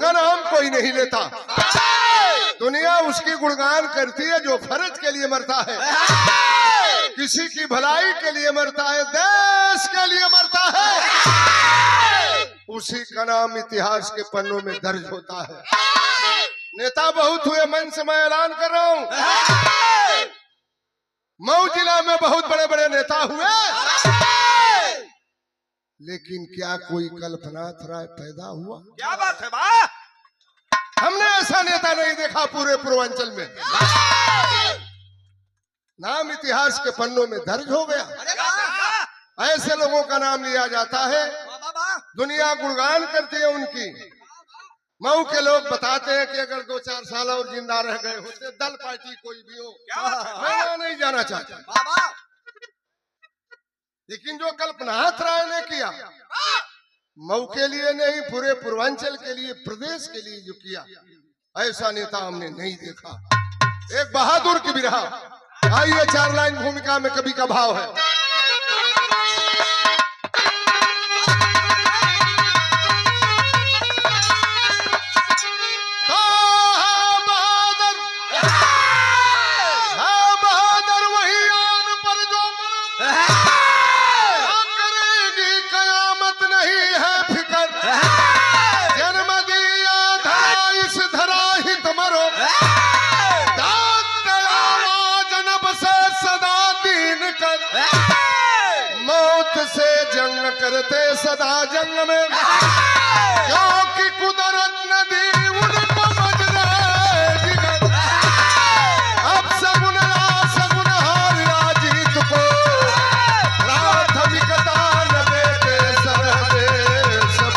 उनका नाम कोई नहीं लेता। दुनिया उसकी गुणगान करती है जो फर्ज के लिए मरता है, किसी की भलाई के लिए मरता है, देश के लिए मरता है, उसी का नाम इतिहास के पन्नों में दर्ज होता है। नेता बहुत हुए, मन से मैं ऐलान कर रहा हूं, मऊ जिला में बहुत बड़े बड़े नेता हुए, लेकिन क्या कोई कल्पनाथ राय पैदा हुआ? क्या बात है बा? हमने ऐसा नेता नहीं देखा पूरे पूर्वांचल में। नाम इतिहास के पन्नों में दर्ज हो गया। ऐसे लोगों का नाम लिया जाता है, दुनिया गुणगान करती है उनकी। मऊ के लोग बताते हैं कि अगर 2-4 साल और जिंदा रह गए होते, दल पार्टी कोई भी हो, मैं वहां नहीं जाना चाहता। लेकिन जो कल्पनाथ राय ने किया, मऊ के लिए नहीं पूरे पूर्वांचल के लिए, प्रदेश के लिए जो किया, ऐसा नेता हमने नहीं देखा। एक बहादुर की बिरहा। आइए 4 लाइन भूमिका में कवि का भाव है। बहादुर वही आन पर जो करेगी कयामत नहीं है फिकर, जन्म दिया धरा इस धरा हित मरो, सदा दीन कर, मौत से जंग करते सदा जंग में, क्योंकि कुदरत नदी उनको मजरा जिगर, अब सगुन सगुन हार जीत को, प्राथमिकता न देते सरहदे सब।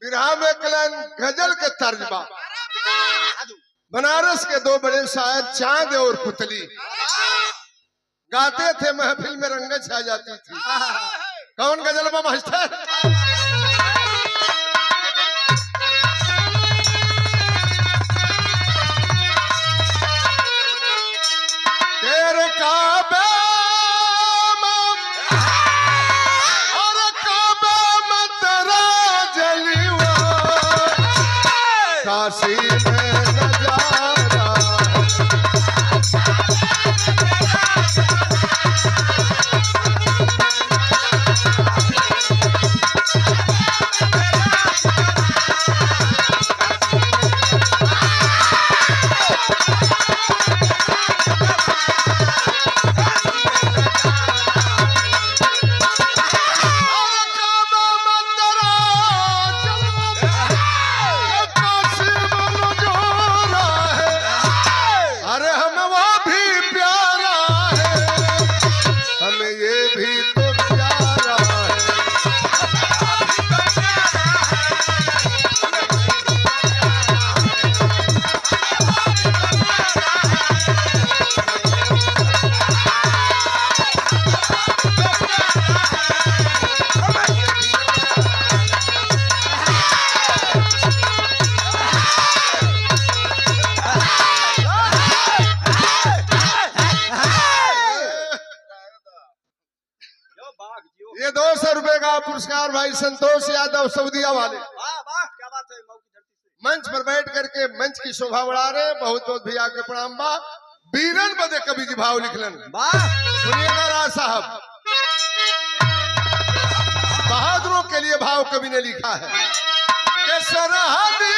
बिरहा में कलन गजल के तर्जबा। बनारस के 2 बड़े शायर चांद और पुतली गाते थे, महफिल में रंगत छा जाती थी। कौन गजल में मास्टर? तेरे काबे काशी में नजारा, ये 200 रुपए का पुरस्कार भाई संतोष यादव सऊदिया वाले। वाह वाह, क्या बात है। मऊ की धरती से मंच पर बैठ करके मंच की शोभा बढ़ा रहे। बहुत बहुत भैया के प्रणाम बा। बीरन बदे कवि जी भाव लिखलन। सुनिएगा राज साहब, बहादुरों के लिए भाव कवि ने लिखा है कि सरहदी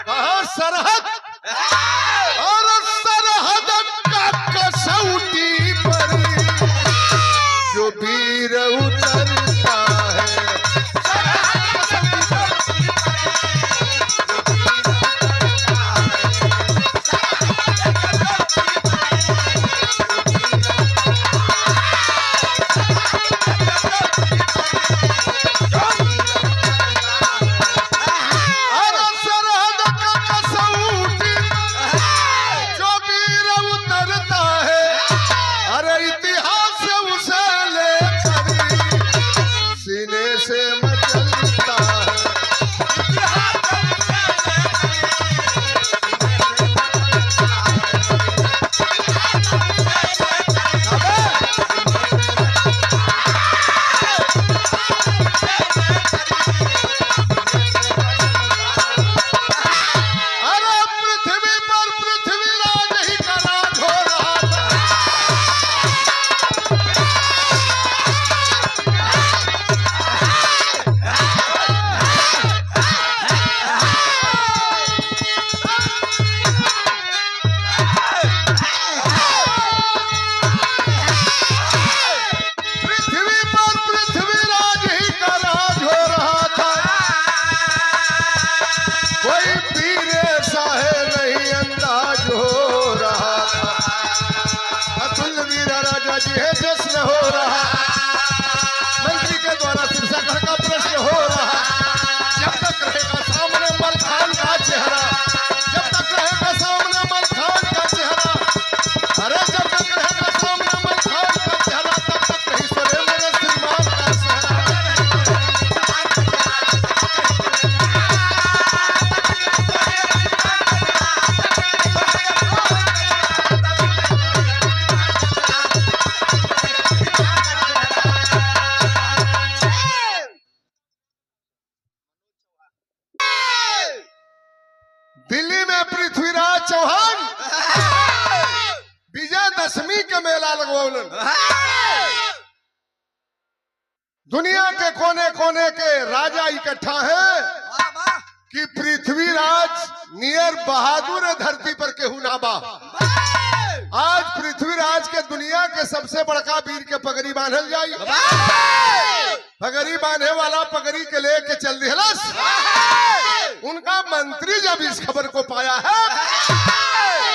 कहा सरहद और सरहद का कसौटी पर जो वीर उतरता है, सरहद का कसौटी आज है जश्न हो रहा, मंत्री के द्वारा सिरसागढ़ का प्रश्न हो रहा। जब तक रहेगा सामने मलखान का चेहरा, जब तक रहेगा सामने मलखान का चेहरा, अरे जब तक रहेगा सामने मलखान का चेहरा, तब तक नहीं सरे मेरे श्रीमान का चेहरा। दिल्ली में पृथ्वीराज चौहान विजयदशमी के मेला लगवाउलन। दुनिया के कोने कोने के राजा इकट्ठा हैं कि पृथ्वीराज नियर बहादुर धरती पर केहू ना बा। आज पृथ्वीराज के दुनिया के सबसे बड़का वीर के पगड़ी बांधल जाई। पगड़ी बांधे वाला पगड़ी के लेके चल दिहलस। उनका मंत्री जब इस खबर को पाया है,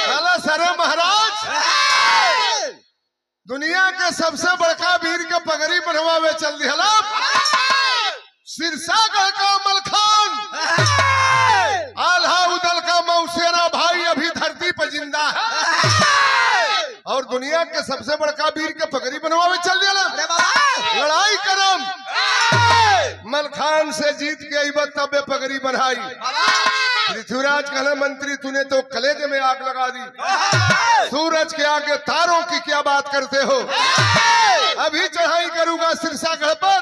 कहला सरे महाराज, दुनिया के सबसे बड़का वीर के पगड़ी बनवावे चल दिहला। सिरसागढ़ का मलखान, आल्हा उदल का मौसेरा भाई अभी धरती पर जिंदा है, और दुनिया के सबसे बड़का वीर के पगड़ी बनवावे चल दिया। लड़ाई करम, मलखान से जीत के आई तब पगड़ी बनाई। पृथ्वीराज कहना मंत्री तूने तो कलेजे में आग लगा दी, सूरज के आगे तारों की क्या बात करते हो। अभी चढ़ाई करूंगा सिरसागढ़ पर,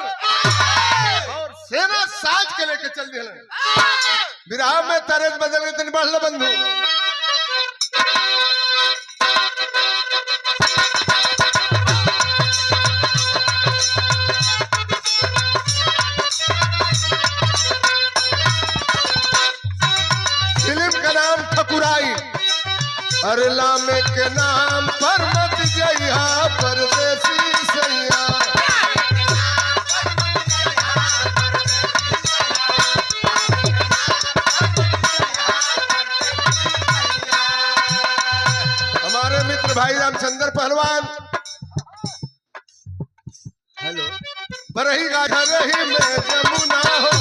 और सेना साज के लेके चल दिया। विराह में तरज बदल गए बढ़ बंधु। अरे लामे के नाम पर मत जइहा परदेसी सैया। हमारे मित्र भाई रामचंद्र पहलवान हेलो बरही गाढ़ा रही में जमुना हो,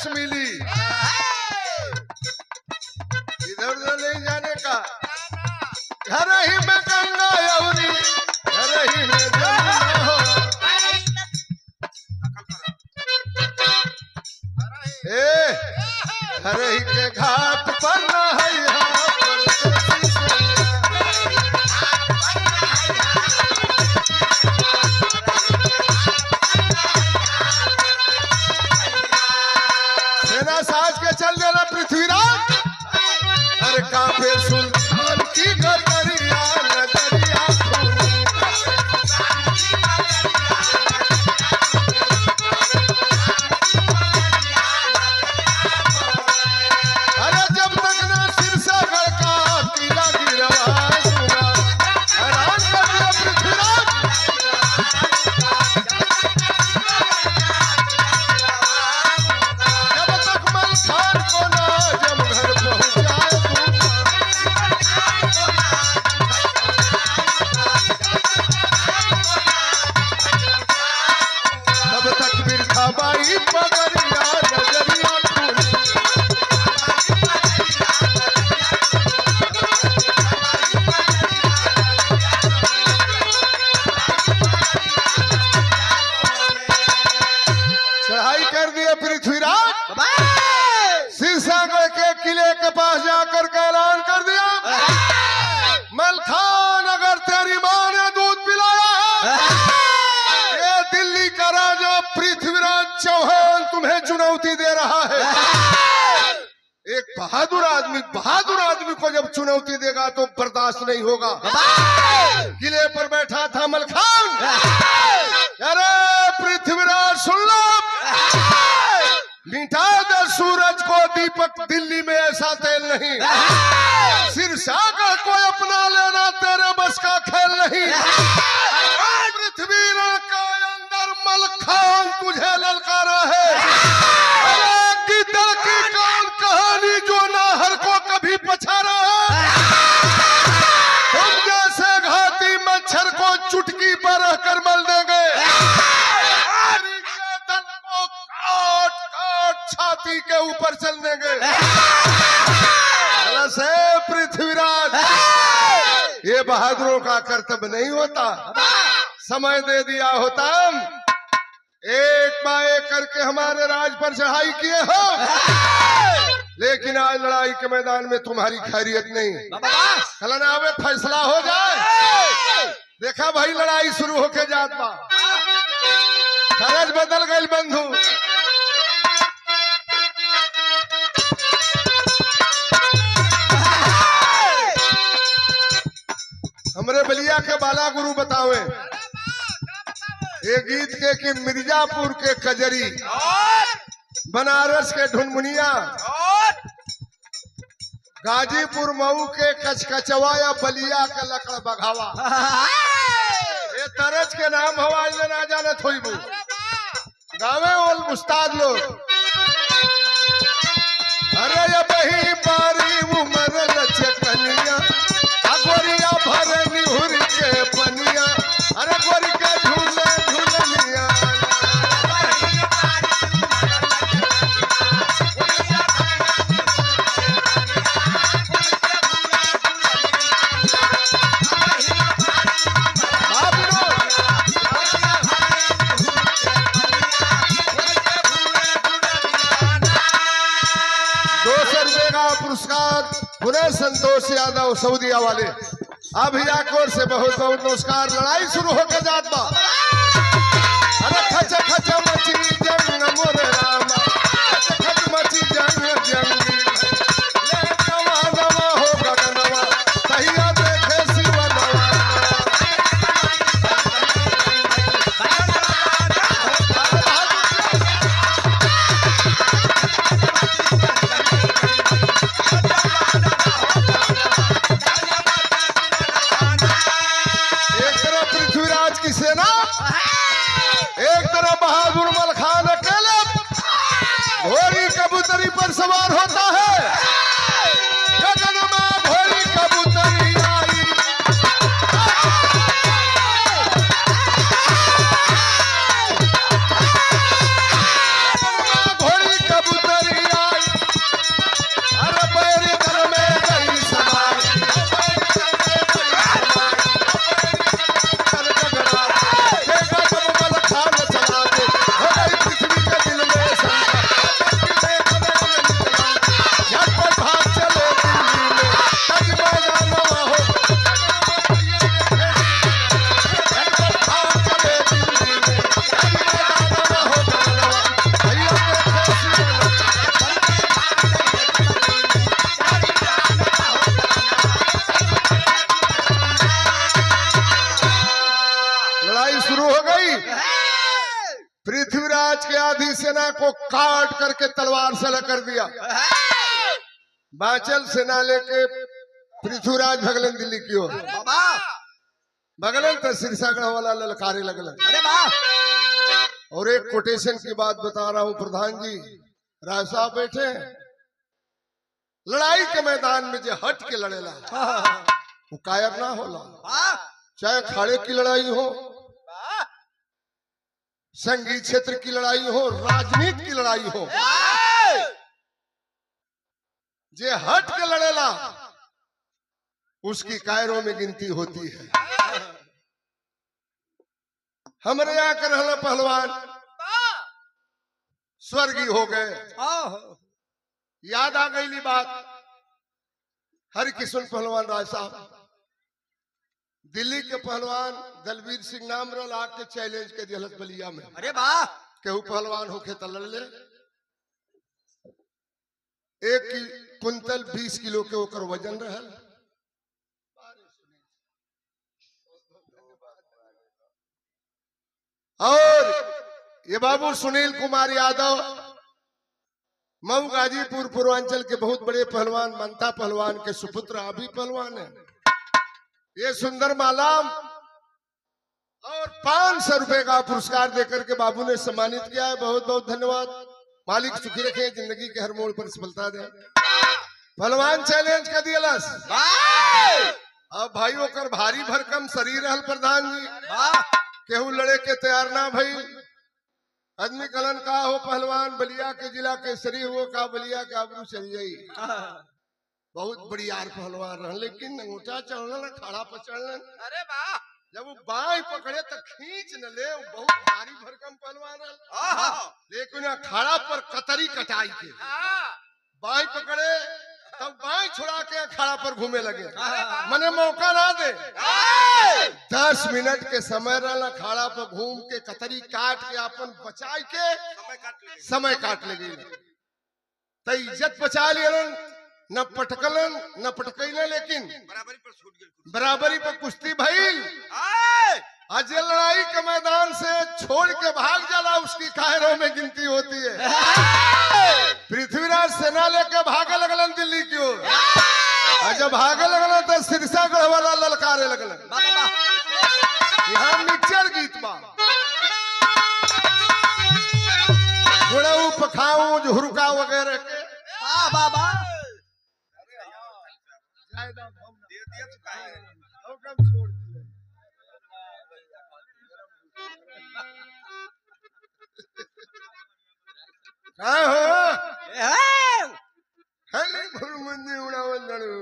मिली इधर उधर नहीं जाने का। घर ही में गंगा यमुनी, घर ही में जमुना हो। घर ही के घाट पर नहैया परदेसी सेना साज के चल देना पृथ्वीराज। अरे काफे सुल्तान की गदरिया नजरिया खूनी। अरे जब तक ना सिरसागढ़ का किला गिरवाऊंगा, हैरान कर दिया पृथ्वीराज। जब तक मलखान को ना जमघर पहुंचाए तब तक बिरखा बाई पगड़िया नजरिया खूनी। चढ़ाई कर दिया पृथ्वीराज। सिरसागढ़ के किले के पास जाकर के ऐलान कर दिया, मलखान अगर तेरी मां ने दूध पिलाया है, ये दिल्ली का राजा पृथ्वीराज चौहान तुम्हें चुनौती दे रहा है। एक बहादुर आदमी को जब चुनौती देगा तो बर्दाश्त नहीं होगा। किले पर बैठा था मलखान। अरे पृथ्वीराज सुन लो, मिटा दे सूरज को दीपक, दिल्ली में ऐसा तेल नहीं। सिरसागढ़ को अपना लेना तेरे बस का खेल नहीं। पृथ्वीराज का अंदर मलखान तुझे तुझे ललकारा है। अरे गीदड़ की कौन कहानी जो नाहर को कभी पछाड़ा है। तुम जैसे घाती मच्छर को चुटकी पर रहकर मल देंगे। हमारी गर्दन को काट काट छाती के ऊपर चल देंगे। से पृथ्वीराज, ये बहादुरों का कर्तव्य नहीं होता। समय दे दिया होता, एक बाए करके हमारे राज पर चढ़ाई किए हो, लेकिन आज लड़ाई के मैदान में तुम्हारी खैरियत नहीं। कलनावे फैसला हो जाए। देखा भाई, लड़ाई शुरू होके जात बा, खरज बदल गई बंधु। हमरे बलिया के बाला गुरु बतावे ये गीत के कि मिर्जापुर के कजरी, बनारस के ढुनमुनिया, गाजीपुर मऊ के कचकचवा या बलिया के लकड़ बघावा, ये तरज के नाम हवाई में ना जाने थोई बू गावे ओल उस्ताद लोग। अरे ये बही बारी उमर लचकनिया, गोरिया भर निहुर के पनिया, अरे गोरी के झूले झूलनिया। ₹200 का पुरस्कार पुनः संतोष यादव सऊदिया वाले। अभियाकोर से बहुत बहुत नमस्कार। लड़ाई शुरू होकर जात बा। अरे खच खच मची जंग मोर रामा, खच खच मची जंग जंगी, ले नवा नवा हो गगनवा, तहिया देखे शिवनवा। कबूतरी पर सवार होता है, गगन में घोड़ी कबूतरी आई। घोड़ी कबूतरी आई, अरे पैरी दल में गई सवार, पृथ्वीराज के आधी सेना को काट करके तलवार से कर दिया। बांचल सेना लेके पृथ्वीराज भगलन दिल्ली की ओर। भगलन तो सिरसागढ़ वाला ललकारे लगलन। और एक कोटेशन की बात बता रहा हूं प्रधान जी, राय साहब बैठे हैं। लड़ाई के मैदान में जो हट के लड़ेला वो कायर ना होला, चाहे खाड़े की लड़ाई हो, संगीत क्षेत्र की लड़ाई हो, राजनीति की लड़ाई हो, जे हट के लड़ेला उसकी कायरों में गिनती होती है। हमारे यहाँ के रहना पहलवान स्वर्गीय हो गए। याद आ गई बात, हरिकिशन पहलवान राय साहब, दिल्ली के पहलवान दलवीर सिंह नाम रहा के चैलेंज के दिलत बलिया में। अरे वाह, केहू पहलवान होके त लड़ ले। 1 कुंतल 20 किलो के ओकर वजन रहल। और ये बाबू सुनील कुमार यादव मऊ गाजीपुर पूर्वांचल के बहुत बड़े पहलवान, मनता पहलवान के सुपुत्र अभी पहलवान है। ये सुंदर माला और 500 रुपए का पुरस्कार देकर के बाबू ने सम्मानित किया है। बहुत बहुत धन्यवाद। मालिक सुखी रखे, जिंदगी के हर मोड़ पर सफलता दे। पहलवान चैलेंज कर दियलस। अब भाई ओकर भारी भरकम शरीर रहल प्रधान जी, केहू लड़े के तैयार ना भई। आदमी कलन का हो पहलवान, बलिया के जिला केसरी हो का बलिया के आबरू चल जाई। बहुत बढ़ियार पहलवान रह, लेकिन अंगूठा चढ़लन, अखाड़ा पर चढ़लन। अरे वाह, जब वो बाई पकड़े तो खींच न ले। वो बहुत भारी भरकम पहलवान रह, लेकिन अखाड़ा पर कतरी कटाई के बाई पकड़े तब बाई छुड़ा के अखाड़ा पर घूमे लगे। मने मौका ना दे। 10 मिनट के समय रहल, अखाड़ा पर घूम के कतरी काट के अपन बचाई के समय काट लगे। तो इज्जत बचा लियन, न पटकलन न पटकैलन, लेकिन बराबरी पर कुश्ती भइल। आज लड़ाई के मैदान से छोड़ के भाग जाला, उसकी कायरों में गिनती होती है। पृथ्वीराज सेना लेके भागे लगलन दिल्ली की ओर, और जब भागे लगलन तो सिरसागढ़ वाला ललकारे लगलन। यहाँ मिक्सचर गीत बा, गुड़ऊ पखाऊ झुरका वगैरह के। बाबा छोड़ दिया। हाँ हो हले भुरमुंदी उड़ावल दड़ू,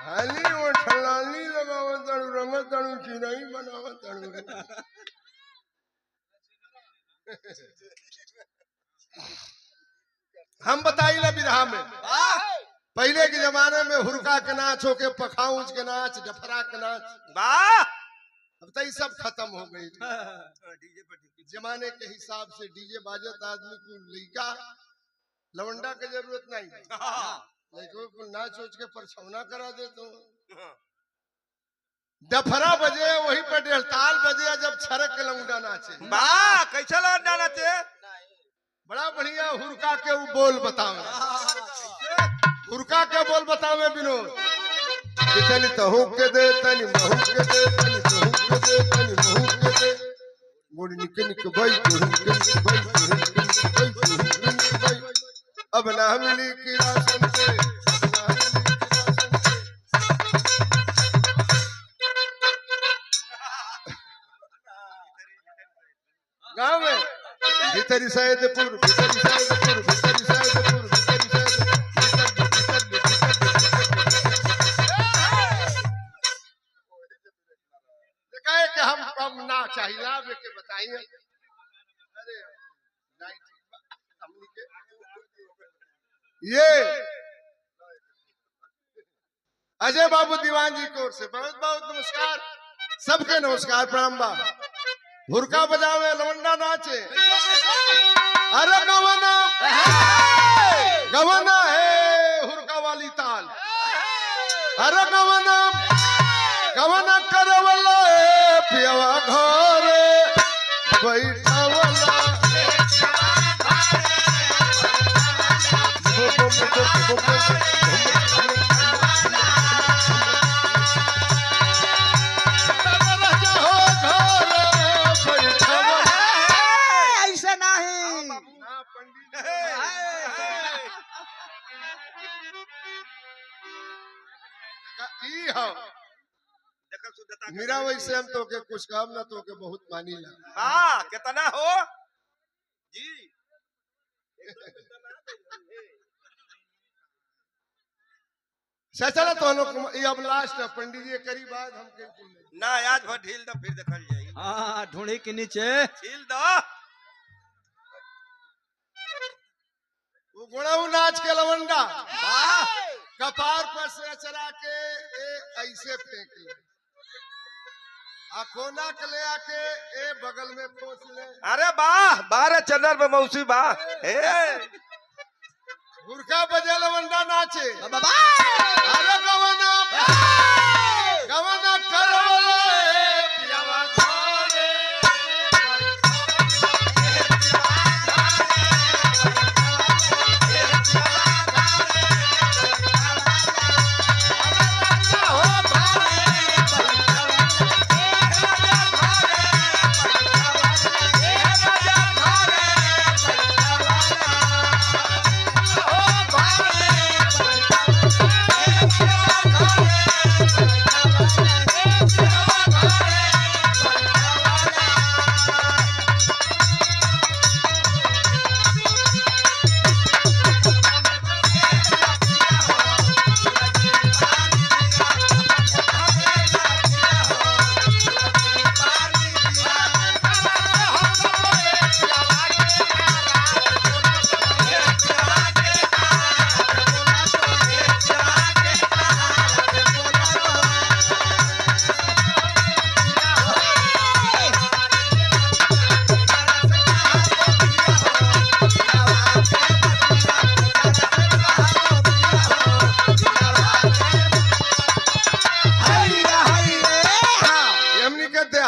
हली वो ठलाली लगावल दड़ू, रंगत दड़ू, चिनाई बनावल दड़ू। हम बताइला विधा में, पहले के जमाने में हुरका के नाच होके पखाउज के नाच, डफरा के नाच, अब तो ये सब खत्म हो गई। जमाने के हिसाब से डीजे बाजत, आदमी को लड़का लवंडा की जरूरत नहीं, लड़कों को नाच सोच के परछौना करा दे। तो डफरा बजे वही पर 1.5 ताल बजे, जब छरक के लवंडा नाचे। कैसा लौंडा नाचे? बड़ा बढ़िया हुरका के वो बोल बतावे। हुरका के बोल बतावे विनोद, तनी तहू के दे, तनी महू के दे, तनी तहू के दे, तनी महू के दे, गोड़ निक निक भाई, तोहू के निक भाई, तोहू के निक भाई, तोहू के निक भाई। अब ना मिली की राशन से, गाँव में भीतरी सैदपुर, भीतरी सैदपुर, भीतरी सैदपुर, भीतरी सैदपुर। कि हम ना चाहिए ना के बताइए। अरे ये अजय बाबू दीवान जी की ओर से बहुत बहुत नमस्कार। सबके नमस्कार प्रणाम बा। हुरका बजावे, लवंडा नाचे, अरे गवना गवना है हुरका वाली ताल, अरे गवना गवना करवला पियवा घर बैठवला। मेरा वैसे हम तो के कुछ काम ना तो के बहुत मानी ला। हाँ कितना हो जी। चला तो लोग ये अब लास्ट है, पंडित जी करी बात हम के ना आज भर ढील दो फिर देखल जाई। हाँ ढूंढी के नीचे ढील दो। वो गुड़ाऊ नाच के लवंडा कपार पर से चला के ऐसे फेंके, कोना के ले आके बगल में खोस ले। अरे वाह, 12 चन्नर में मौसी बा। गुरका बजे लवंडा नाचे, अरे गवना गवना करवला पियावा घरे।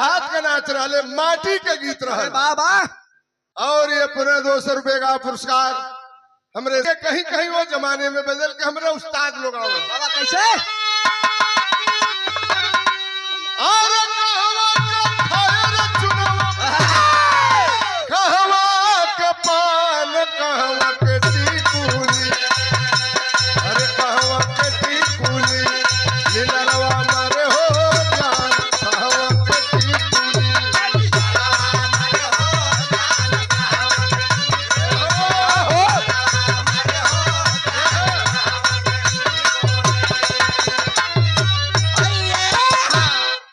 देहात का नाच रहे, माटी के गीत रहे। बाबा और ये पूरे 200 रुपए का पुरस्कार हमरे कहीं कहीं वो जमाने में बदल के हमरे उस्ताद लोग आओ। बाबा कैसे और कहवा का फायर चुनवा, कहवा का पान, कहवा के टीकुली, अरे कहवा के टीकुली, लीलरवा मारे हो जान, कहवा के टीकुली।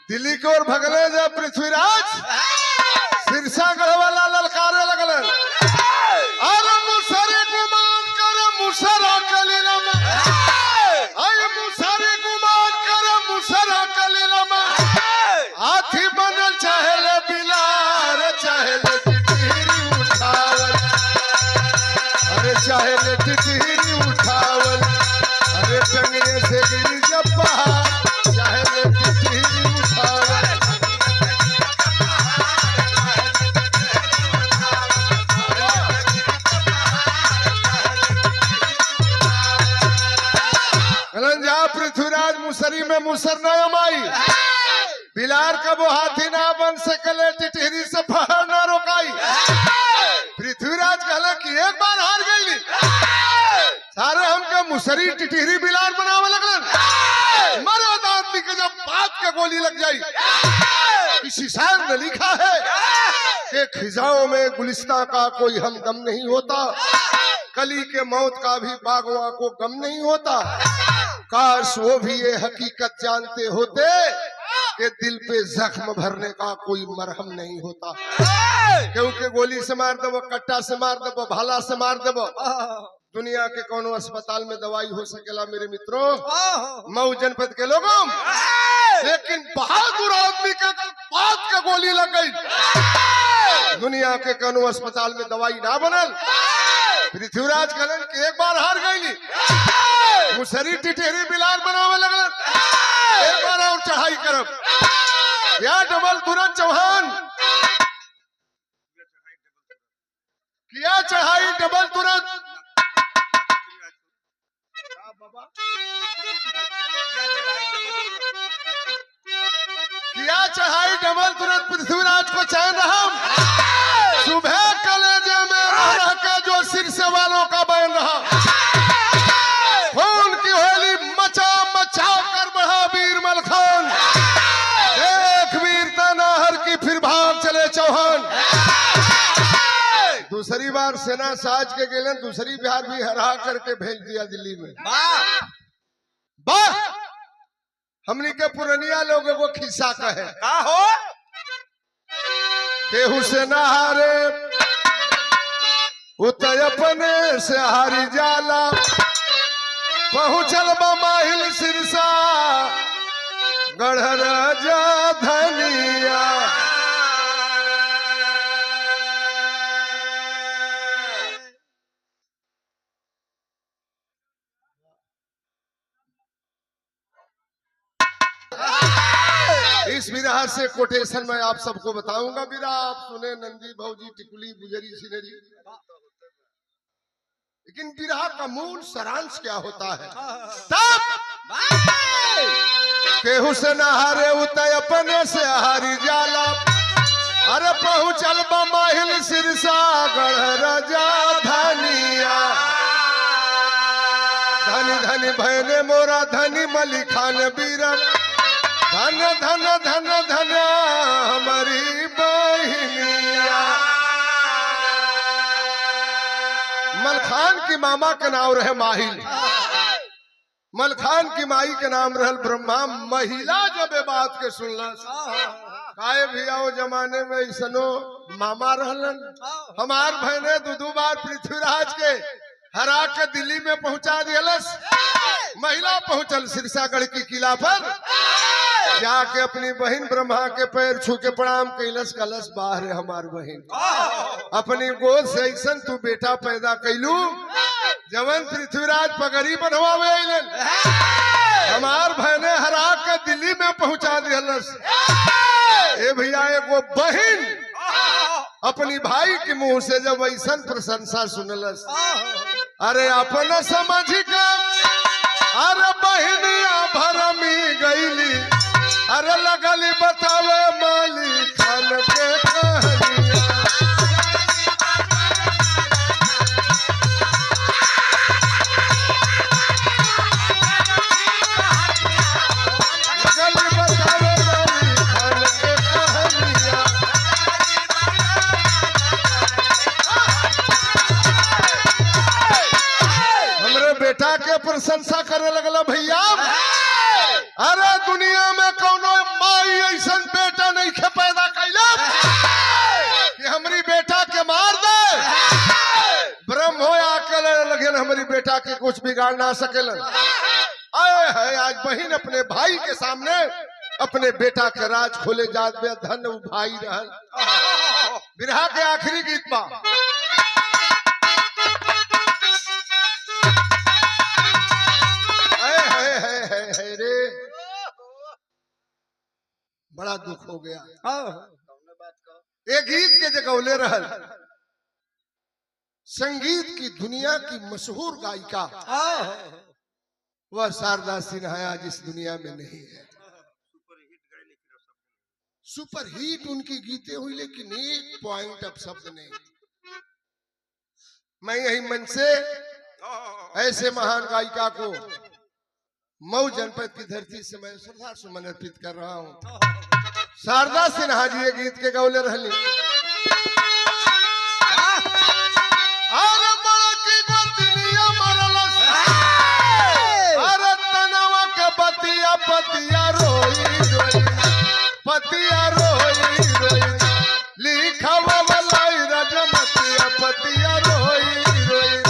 दिल्ली की ओर भगले जब पृथ्वीराज सिरसा गढ़वाला ललकारे लगलन, अरे मुसरे गुमान कर मुसरा कलीला में, अरे मुसरे गुमान कर मुसरा कलीला में, हाथी बनल चाहेले बिलार, चाहेले टिटहिरी उठावल, अरे चाहेले टिटहिरी उठावल, अरे टंगिए से गिरी जब पहाड़, चाहेले टिटहिरी उठावल। जहाँ पृथ्वीराज मुसरी में मुसर न अमाई, बिलार का वो हाथी ना बन सकले, टिटहिरी से पहाड़ ना रोकाई। पृथ्वीराज कहला कि एक बार हार गई, सारे हमके मुसरी टिटहिरी बिलार बनावे लगलन। मर्द आदमी के जब बात के गोली लग जाई, किसी शायर ने लिखा है कि खिजाओं में गुलिस्ता का कोई हमदम नहीं होता, कली के मौत का भी बागवा को गम नहीं होता। काश वो भी ये हकीकत जानते होते कि दिल पे जख्म भरने का कोई मरहम नहीं होता। क्योंकि गोली से मार दबो, कट्टा से मार दबो, भाला से मार दबो, दुनिया के कोनो अस्पताल में दवाई हो सकेला मेरे मित्रों, मऊ जनपद के लोगों। लेकिन बहादुर आदमी के बात का गोली लग गई, दुनिया के कोनो अस्पताल में दवाई ना बनल। पृथ्वीराज कहलन कि एक बार हार गई, मुसरी टिटहिरी बिलार बनावे लगलन, एक बार और चढ़ाई करब। या डबल तुरंत चौहान किया चढ़ाई डबल तुरंत, किया चढ़ाई डबल तुरंत। पृथ्वीराज को चैन रहा, सुबह कलेजे में रह के जो सिर से वालों का बैन रहा, खून की होली मचा मचा कर बढ़ा वीर मलखान, देख वीरता नाहर की फिर भाग चले चौहान। दूसरी बार सेना साज के गेलन, दूसरी बिहार भी हरा करके भेज दिया दिल्ली में। वाह, हमनी के पुरनिया लोगों को खिस्सा कहे का हो केहू से न हारे उतय अपने से हारी जाला, पहुँचल माहिल सिरसा गढ़ राजा धनिया। इस विरह से कोटेशन में आप सबको बताऊंगा। विरह आप सुने, नंदी भौजी टिकुली बुजरी सिनेरी, लेकिन विरह का मूल सारांश क्या होता है? केहू से न हारे उतय अपने से हारी जाला, अरे पहुँचल माहिल सिरसा गढ़ राजा धनिया। धनी धनी भैने मोरा धनी मलिखान बीरन, धन धन धन धन हमारी बहनिया। मलखान की मामा का नाम रहे माहिल, मलखान की माई के नाम रहल ब्रह्मा। महिला जब ये बात के सुनला, काहे भैया वो जमाने में ऐसनो मामा रहलन। हमार बहने दू बार पृथ्वीराज के हरा के दिल्ली में पहुंचा दियलस। महिला पहुंचल सिरसागढ़ की किला पर, जाके अपनी बहन ब्रह्मा के पैर छू के प्रणाम कैलस। कलश बाहर हमार बहन, अपनी गोद से ऐसन तू बेटा पैदा कैलू जवन पृथ्वीराज पगड़ी बनवावे अइलन। हमार बहने हरा के दिल्ली में पहुंचा दियलस। ए भैया एगो बहन अपनी भाई के मुंह से जब ऐसा प्रशंसा सुनलस, अरे अपना समझ के अरे बहनिया भरमी गईली, अरे लगली बतावे माली खान के कहानिया। लगली बतावे माली खान के कहानिया। हमरे बेटा के प्रशंसा करे लगला भैया। अरे दुनिया में कौनो माई ऐसा बेटा नहीं खे पैदा कैला कि हमारी बेटा के मार दे। ब्रह्म हो आके लगे हमारी बेटा के कुछ बिगाड़ ना सकेलन। आए है आज बहन अपने भाई के सामने अपने बेटा के राज खोले जात में धन भाई रहल। बिरहा के आखिरी गीत बा। है रे बड़ा दुख हो गया। एक गीत के जगौले रहल संगीत की दुनिया की मशहूर गायिका वह शारदा सिन्हा आज इस दुनिया में नहीं है। सुपर हिट उनकी गीतें हुई लेकिन एक पॉइंट अब शब्द नहीं। मैं यही मन से ऐसे महान गायिका को मऊ जनपद की धरती से मैं श्रद्धा सुमन अर्पित कर रहा हूँ। शारदा सिन्हा जी ये गीत के गौले रहली। अरे बड़ा की गोतनिया मरलस, अरे तनवा के बतिया पतिया रोई रोई, पतिया रोई रोई, लिखवा वलाई रजमतिया पतिया रोई रोई।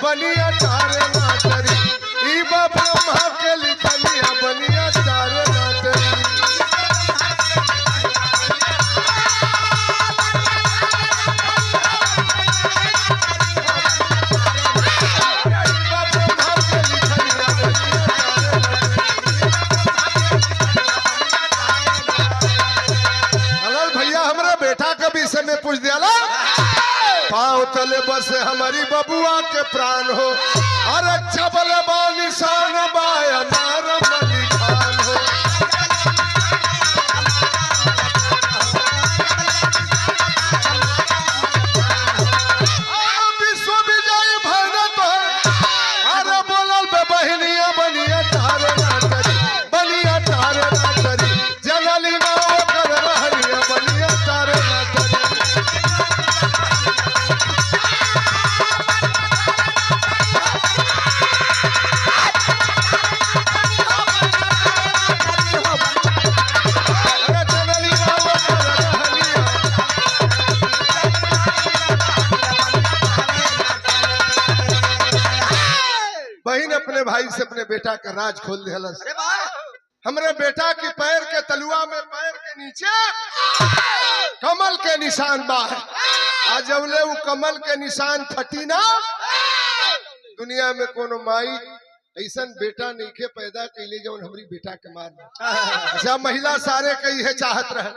बनिया चारे नाचरी ई ब्रह्मा के लिखनिया बनिया चारे नाचरी। अगर भैया हमारा बेटा के विषय में पूछ दिया पाँव तले बस हमारी बबुआ के प्राण हो, अरे चबल बा निशान बाया नार मली खान हो। विश्व विजय भरत हो, अरे बोलल बे बहनिया बनिया चारे नाचरी, बनिया चारे नाचरी, जनली ना कर रहलिया बनिया चारे नाचरी। बहन अपने भाई से अपने बेटा का राज खोल दिया। हमरे बेटा की पैर के तलुआ में पैर के नीचे कमल के निशान बा। आज जबले वो कमल के निशान फटी ना, दुनिया में कोनो माई ऐसा बेटा नहीं के पैदा कैले जौन हमारी बेटा के मार। अच्छा महिला सारे कई है चाहत रहे।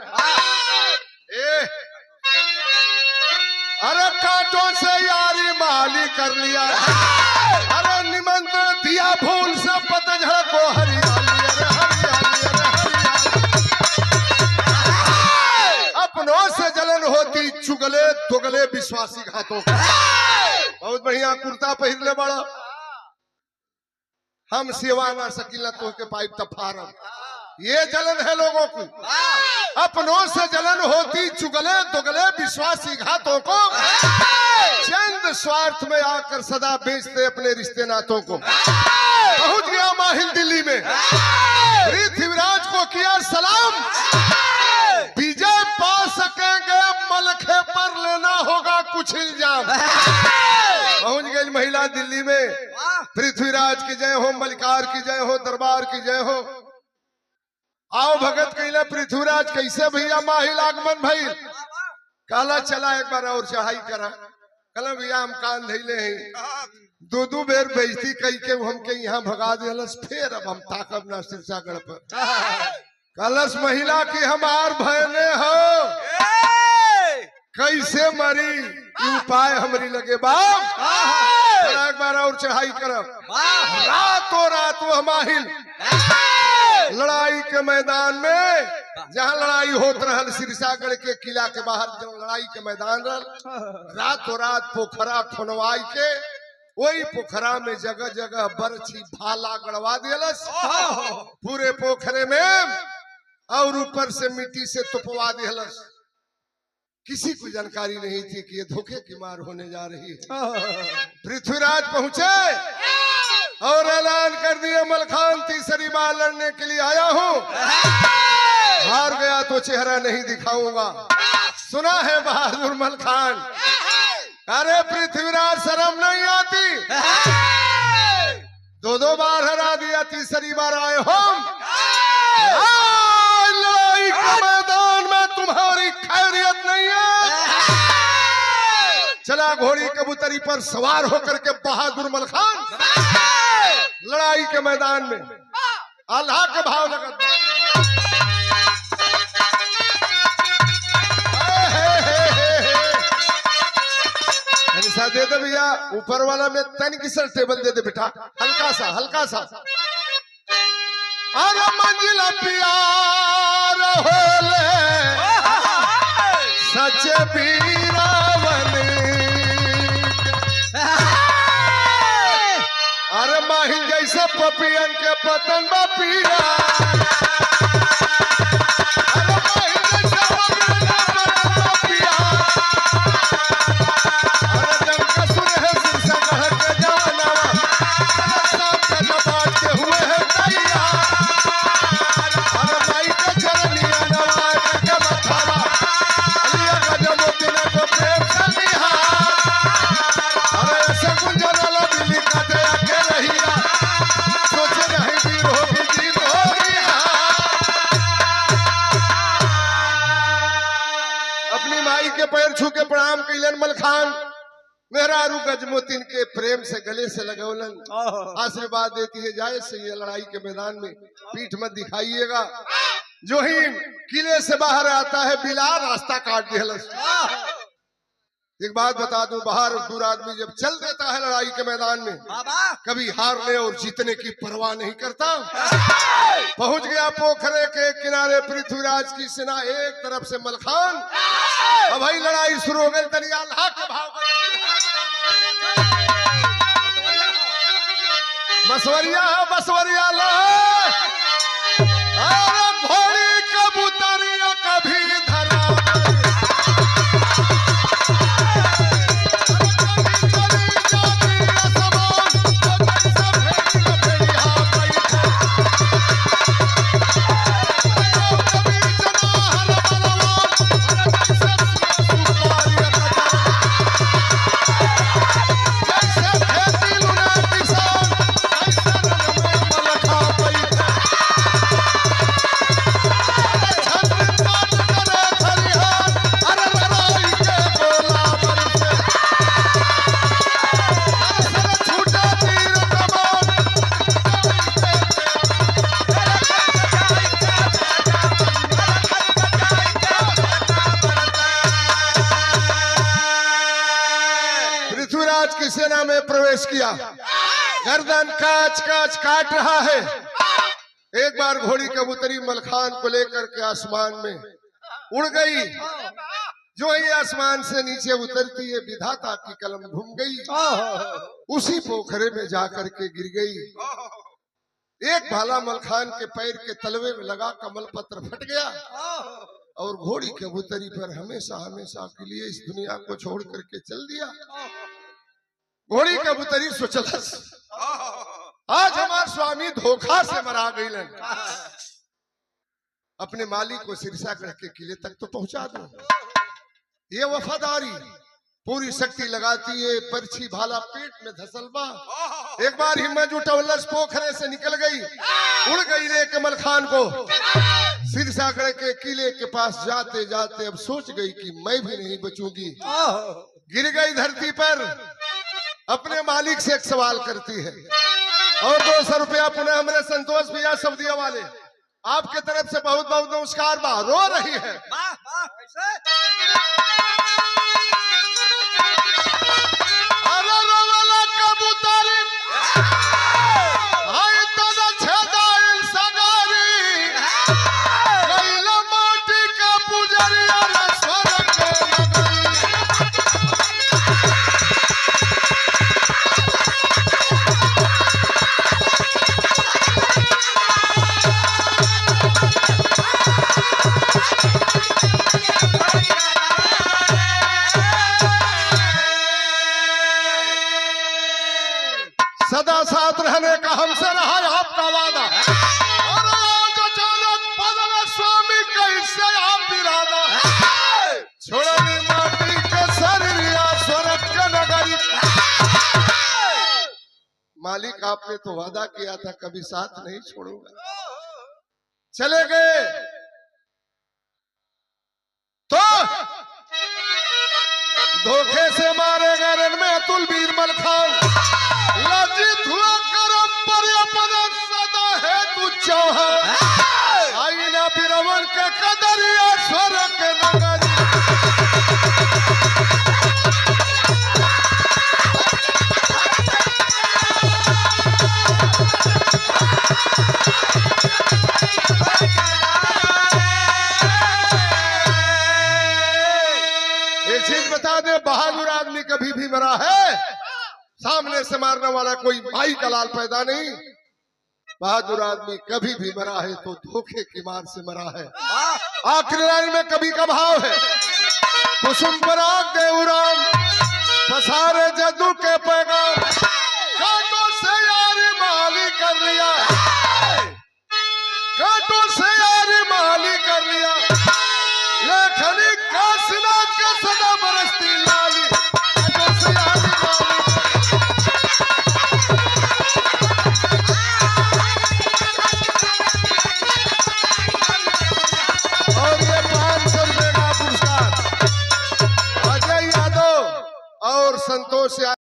अरे कांटों से यारी माली कर लिया, अरे निमंत्रण दिया फूल से पतझड़ को हरियाली, अरे हरियाली अरे हरियाली। अपनों से जलन होती चुगले दुगले विश्वासी घातों का। बहुत बढ़िया कुर्ता पहनले बड़ा, हम सेवा ना सकीला तो के पाइप तफारम। ये जलन है लोगों की। अपनों से जलन होती चुगले दुगले विश्वासी घातों को। चंद स्वार्थ में आकर सदा बेचते अपने रिश्ते नातों को। पहुंच गया माहिल दिल्ली में, पृथ्वीराज को किया सलाम। विजय पा सकेंगे मलखे पर लेना होगा कुछ इल्जाम। पहुंच गई महिला दिल्ली में, पृथ्वीराज की जय हो, मलिकार की जय हो, दरबार की जय हो। आओ भगत कहले पृथ्वीराज कैसे भैया माहिल आगमन भई। काला चला एक बार और चढ़ाई करा। कहला भैया हम कान धैले हैं, दो बेर बेइज्जती कई के हमके यहाँ भगा दिलस, फिर अब हम ताकब ना सिरसागढ़ पर। कलश महिला की हमार भयने हो, कैसे मरी ये उपाय हमरी लगे बाप। एक बार और चढ़ाई करब। रातों रात वो माहिल लड़ाई के मैदान में, जहाँ लड़ाई होत रहल सिरसागढ़ के किला के बाहर जब लड़ाई के मैदान रहल, रातों रात पोखरा खुनवाई के वही पोखरा में जगह जगह बरछी भाला गड़वा दिलस पूरे पोखरे में, और ऊपर से मिट्टी से तुपवा दिलस। किसी को जानकारी नहीं थी कि ये धोखे की मार होने जा रही है। पृथ्वीराज पहुंचे और ऐलान कर दिया, मलखान तीसरी बार लड़ने के लिए आया हूं, हार गया तो चेहरा नहीं दिखाऊंगा। सुना है बहादुर मलखान। अरे पृथ्वीराज शर्म नहीं आती, दो बार हरा दिया, तीसरी बार आए हम। लड़ाई के मैदान में तुम्हारी खैरियत नहीं है। चला घोड़ी कबूतरी पर सवार होकर के बहादुर मलखान लड़ाई के मैदान में अल्लाह के भाव लगत। दे दे भैया, ऊपर वाला में तन की सर टेबल दे दे बेटा, हल्का सा हल्का सा। अरे मंजिल प्यार होले सच बीरावन, अरे माहिल जैसे पपियन के पतन बा पीरा। पैर छू के प्रणाम कैलन मलखान। मेहरारू गजमोतिन के प्रेम से गले से लगौलन, आशीर्वाद देती है, जाए से ये लड़ाई के मैदान में पीठ मत दिखाइएगा। जो ही किले से बाहर आता है बिलाल रास्ता काट दिलस। एक बात बता दूं, बाहर दूर आदमी जब चल देता है लड़ाई के मैदान में, कभी हारने और जीतने की परवाह नहीं करता। पहुंच गया पोखरे के किनारे पृथ्वीराज की सेना, एक तरफ से मलखान। अब भाई लड़ाई शुरू हो गई। तनिया अल्लाह के भाव बसवरिया है, बसवरिया ला घोड़ी कबूतरिया कभी धरा सेना में प्रवेश किया। गर्दन काच काच काट रहा है। एक बार घोड़ी कबूतरी मलखान को लेकर के आसमान में उड़ गई। जो ही आसमान से नीचे उतरती है, विधाता की कलम घूम गई, उसी पोखरे में जाकर के गिर गई। एक भाला मलखान के पैर के तलवे में लगा, कमल पत्र फट गया और घोड़ी कबूतरी पर हमेशा हमेशा के लिए इस दुनिया को छोड़ करके चल दिया। घोड़ी कबूतरी सोचलस आज हमार स्वामी धोखा से मरा गईलन, अपने मालिक को सिरसागढ़ के किले तक तो पहुंचा दो। ये वफादारी पूरी शक्ति लगाती है, परछी भाला पेट में धसलबा। एक बार हिम्मत जुटवलस, पोखरे से निकल गई, उड़ गई लेके मलखान को। सिरसागढ़ के किले के पास जाते जाते अब सोच गई कि मैं भी नहीं बचूंगी। गिर गई धरती पर, अपने मालिक से एक सवाल करती है और 200 रुपया पुनः हमने संतोष भैया सब्दिया वाले आपके तरफ से बहुत बहुत नमस्कार बा। रो रही है, अरे रोवाला कबूतरी हाय तना छेदाइल सगारी, कैला माटी का पुजरिया रे स्वर्ग के नगरी। सदा साथ रहने का हमसे रहा आपका वादा, और आज अचानक बदल स्वामी कैसे आप इरादा। छोड़नी माटी के शरीरिया स्वर्ग के नगरी। मालिक आपने तो वादा किया था कभी साथ नहीं छोड़ूंगा, चले गए तो धोखे से मारे गए रण में अतुल वीर मलखान। लज्जित हुआ करम पर अपन सदा है तू चौहान, आईना बिरवन के कदरिया स्वर्ग के नगरी। ये चीज बता दे, बहादुर आदमी कभी भी मरा है, सामने से मारने वाला कोई भाई का लाल पैदा नहीं। बहादुर आदमी कभी भी मरा है तो धोखे की मार से मरा है। आखिरी लाइन में कभी का भाव है, कुसुम पराग देवराम पसारे जदू के पैगाम।